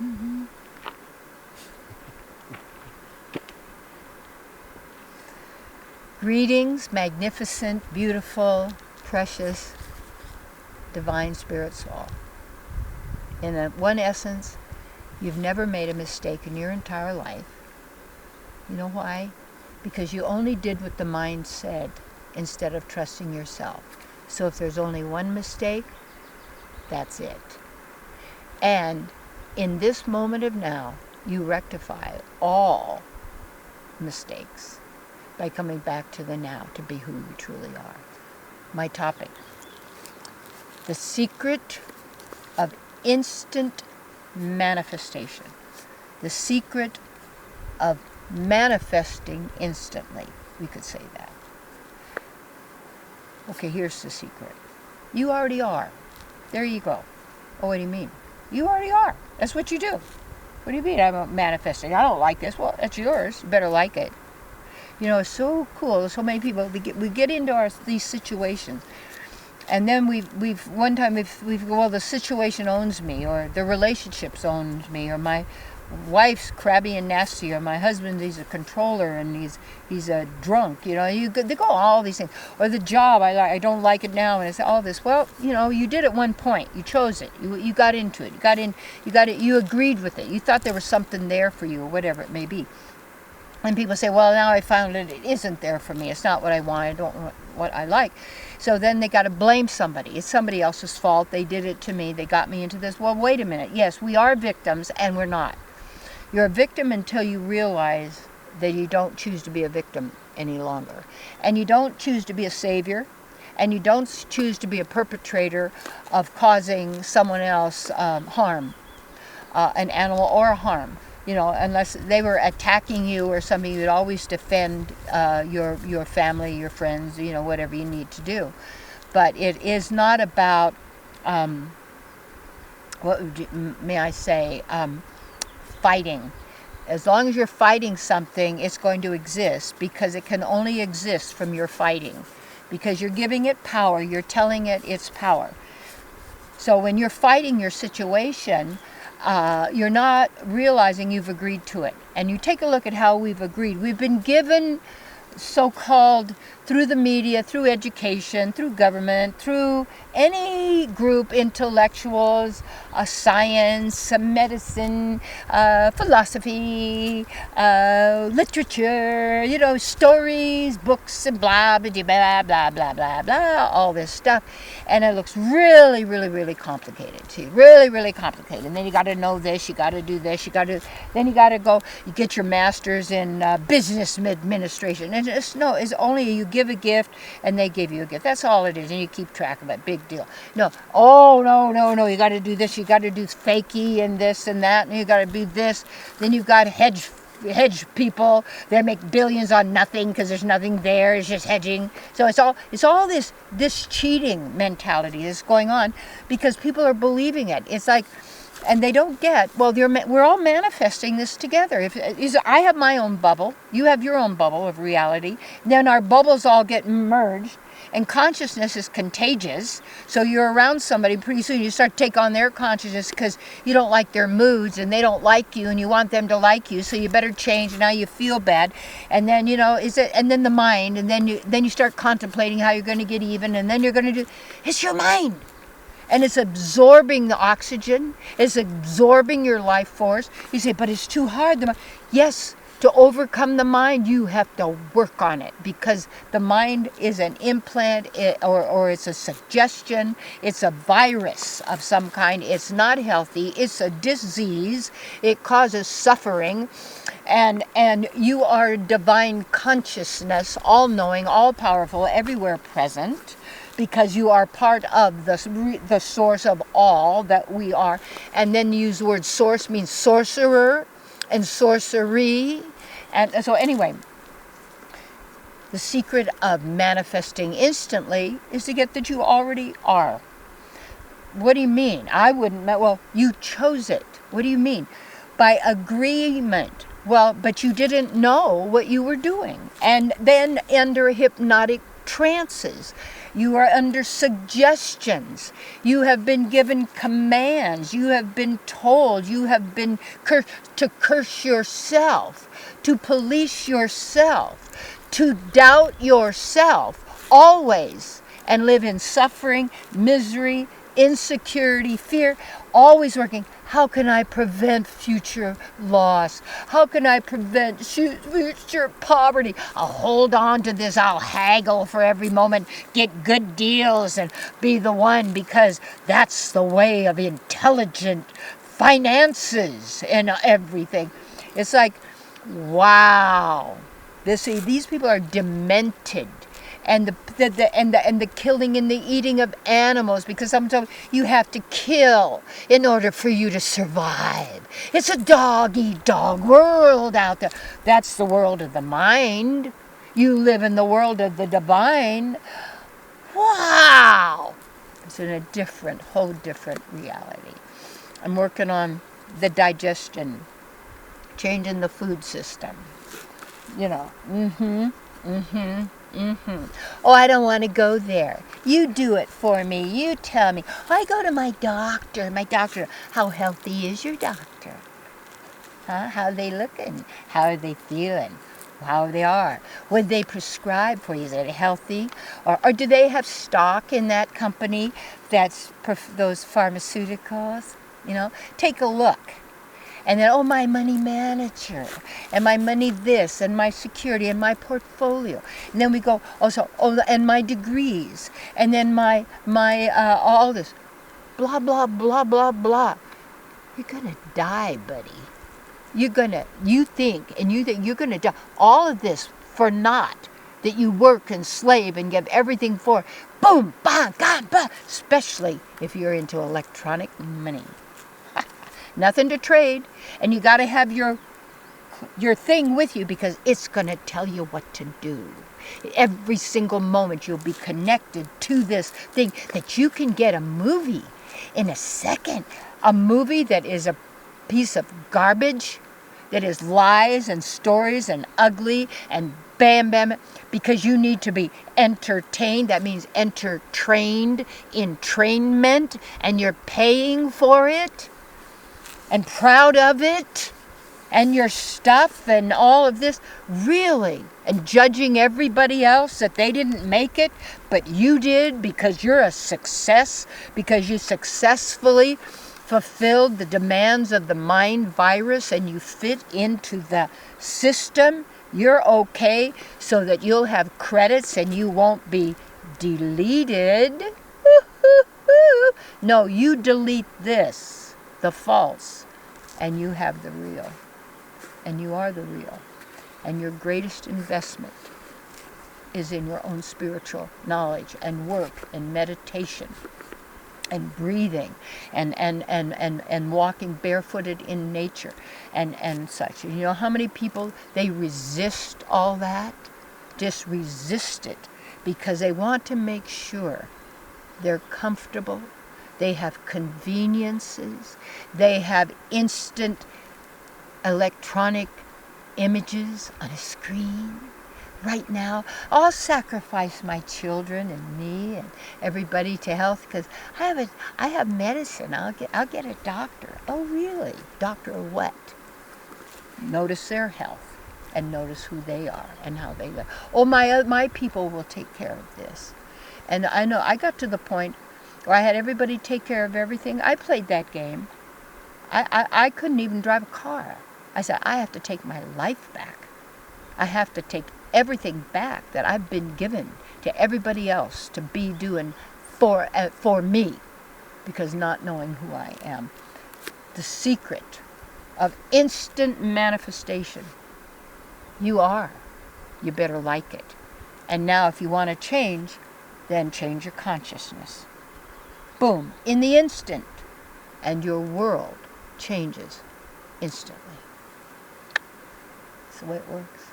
Mm-hmm. Greetings, magnificent, beautiful, precious, divine spirit soul. In one essence, you've never made a mistake in your entire life. You know why? Because you only did what the mind said instead of trusting yourself. So if there's only one mistake, that's it. And in this moment of now, you rectify all mistakes by coming back to the now to be who you truly are. My topic: the secret of instant manifestation. The secret of manifesting instantly. We could say that. Okay, here's the secret. You already are. There you go. Oh, what do you mean? You already are. That's what you do. What do you mean I'm manifesting? I don't like this. Well, that's yours. You better like it. You know, it's so cool. So many people, we get into these situations. And then we've well, the situation owns me, or the relationships owns me, or my wife's crabby and nasty, or my husband, he's a controller and he's a drunk. You know, they go all these things. Or the job, I don't like it now, and it's all this. Well, you know, you did at one point. You chose it. You got into it. You agreed with it. You thought there was something there for you, or whatever it may be. And people say, well, now I found it isn't there for me. It's not what I want. I don't want what I like. So then they got to blame somebody. It's somebody else's fault. They did it to me. They got me into this. Well, wait a minute. Yes, we are victims, and we're not. You're a victim until you realize that you don't choose to be a victim any longer. And you don't choose to be a savior. And you don't choose to be a perpetrator of causing someone else harm, an animal or harm. You know, unless they were attacking you or something, you'd always defend your family, your friends, you know, whatever you need to do. But it is not about, may I say, fighting. As long as you're fighting something, it's going to exist, because it can only exist from your fighting. Because you're giving it power, you're telling it its power. So when you're fighting your situation, you're not realizing you've agreed to it. And you take a look at how we've agreed. We've been given so-called, through the media, through education, through government, through any group, intellectuals, science, medicine, philosophy, literature, you know, stories, books, and blah, blah, blah, blah, blah, blah, blah, all this stuff. And it looks really, really, really complicated to you. Really, really complicated. And then you got to know this, you got to do this, then you got to go, you get your master's in business administration. And it's only you give a gift and they give you a gift. That's all it is. And you keep track of it. Big deal. No. Oh, no. You got to do this. You got to do fakey and this and that. And you got to do this. Then you've got hedge people. They make billions on nothing because there's nothing there. It's just hedging. So it's all this cheating mentality that's going on because people are believing it. It's like, and they don't get, well, we're all manifesting this together. I have my own bubble, you have your own bubble of reality, then our bubbles all get merged, and consciousness is contagious, so you're around somebody, pretty soon you start to take on their consciousness because you don't like their moods, and they don't like you, and you want them to like you, so you better change, and now you feel bad, and then, and then the mind, and then you start contemplating how you're going to get even, and then you're going to it's your mind. And it's absorbing the oxygen. It's absorbing your life force. You say, but it's too hard. Yes, to overcome the mind, you have to work on it, because the mind is an implant or it's a suggestion. It's a virus of some kind. It's not healthy. It's a disease. It causes suffering. And you are divine consciousness, all-knowing, all-powerful, everywhere present, because you are part of the source of all that we are. And then use the word source means sorcerer and sorcery. And so anyway, the secret of manifesting instantly is to get that you already are. What do you mean? Well, you chose it. What do you mean? By agreement. Well, but you didn't know what you were doing. And then under hypnotic trances. You are under suggestions. You have been given commands. You have been told. You have been to curse yourself, to police yourself, to doubt yourself always, and live in suffering, misery, insecurity, fear, always working. How can I prevent future loss? How can I prevent future poverty? I'll hold on to this. I'll haggle for every moment, get good deals, and be the one, because that's the way of intelligent finances and everything. It's like, wow. These people are demented. And the killing and the eating of animals, because sometimes you have to kill in order for you to survive. It's a dog-eat-dog world out there. That's the world of the mind. You live in the world of the divine. Wow! It's in a whole different reality. I'm working on the digestion, changing the food system. Oh, I don't want to go there. You do it for me. You tell me. I go to my doctor. How healthy is your doctor? Huh? How are they looking? How are they feeling? How they are? Would they prescribe for you? Is it healthy? Or do they have stock in that company that's those pharmaceuticals? Take a look. And then, my money manager, and my money this, and my security, and my portfolio. And then we go, and my degrees, and then my all this, blah, blah, blah, blah, blah. You're going to die, buddy. You think you're going to die. All of this for naught, that you work and slave and give everything for. Boom, bang, bang, bang. Especially if you're into electronic money. Nothing to trade, and you got to have your thing with you, because it's going to tell you what to do. Every single moment you'll be connected to this thing that you can get a movie in a second. A movie that is a piece of garbage, that is lies and stories and ugly and bam, bam, because you need to be entertained. That means entertained, entrainment, and you're paying for it. And proud of it, and your stuff, and all of this, really, and judging everybody else that they didn't make it, but you did, because you're a success, because you successfully fulfilled the demands of the mind virus, and you fit into the system. You're okay, so that you'll have credits and you won't be deleted. No, you delete this. The false, and you have the real, and you are the real, and your greatest investment is in your own spiritual knowledge and work and meditation and breathing and walking barefooted in nature and such. And you know how many people, they resist all that? Just resist it, because they want to make sure they're comfortable. They have conveniences. They have instant electronic images on a screen. Right now, I'll sacrifice my children and me and everybody to health, because I have medicine. I'll get a doctor. Oh, really? Doctor of what? Notice their health and notice who they are and how they live. Oh, my people will take care of this. And I know I got to the point where I had everybody take care of everything. I played that game. I couldn't even drive a car. I said, I have to take my life back. I have to take everything back that I've been given to everybody else to be doing for me, because not knowing who I am. The secret of instant manifestation. You are. You better like it. And now if you want to change, then change your consciousness. Boom, in the instant, and your world changes instantly. That's the way it works.